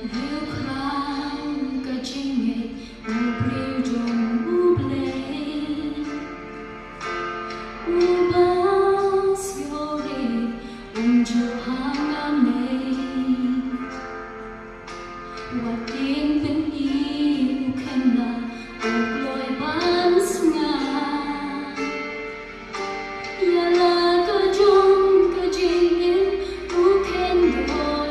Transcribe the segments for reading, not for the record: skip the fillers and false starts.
Rêu khang cả chinh nghệ u priêu trong u ble u ba siêu đề chu hang am này và tiếng bên yêu khen là u lối ban nga ya la cả trong cả chinh nghệ u khen đôi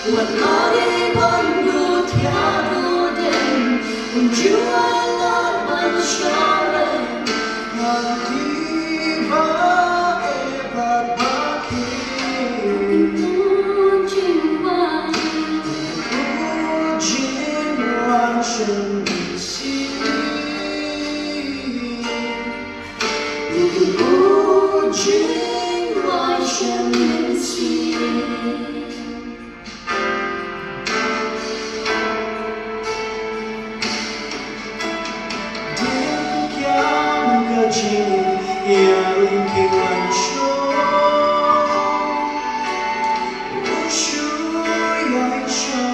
Wallahi bandu tiadu den jualan bansyare hati hebat baki jinwan shensi jinwan shensi yang kiwan show ushu yang sha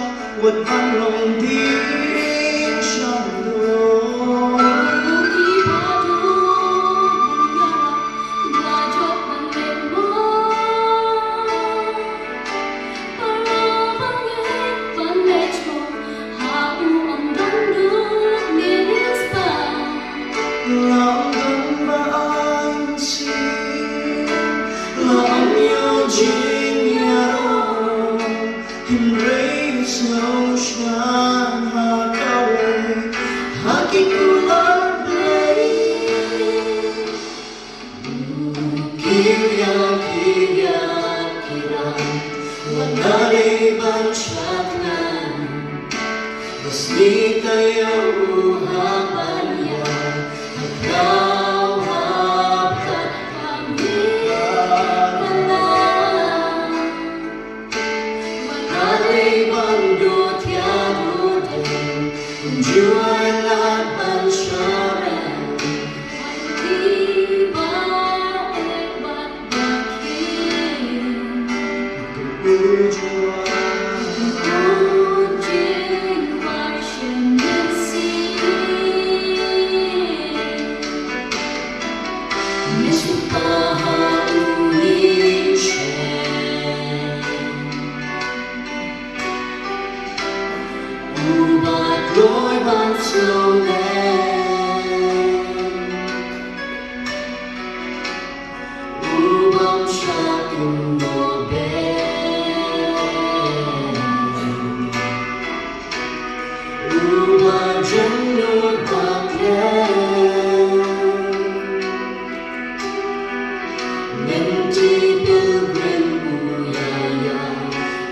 wat an long ding shan do di padu dunia la jot ban mo para ban cho ha u om dong du nis ba lòng đông ba lòng yêu chính nhau hình rây snow shine ha kawe ha kikular play kirya kiran wanari banchatnan besni tayo uhapan ya kau habkat kami wanari bandu tiadu den jualan bansyare tiba hebat baki berjuang đôi ban sâu lên bóng xa cùng một bên mà chân đôi bạc lên nên chỉ pilgrim uyaya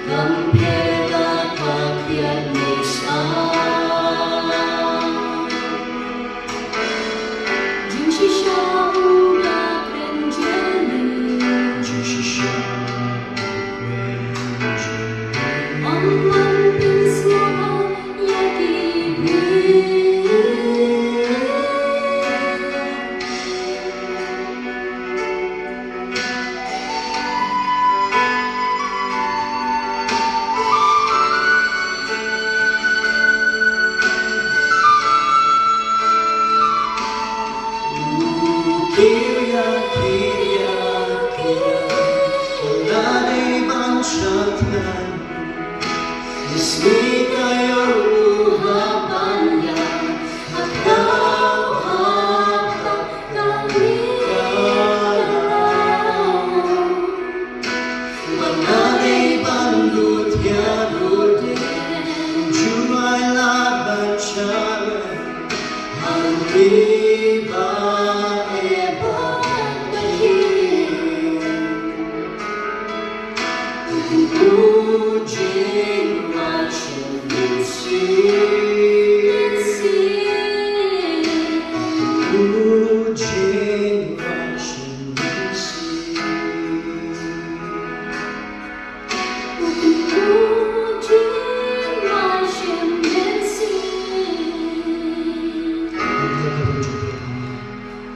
kampela kakian nisa Tentu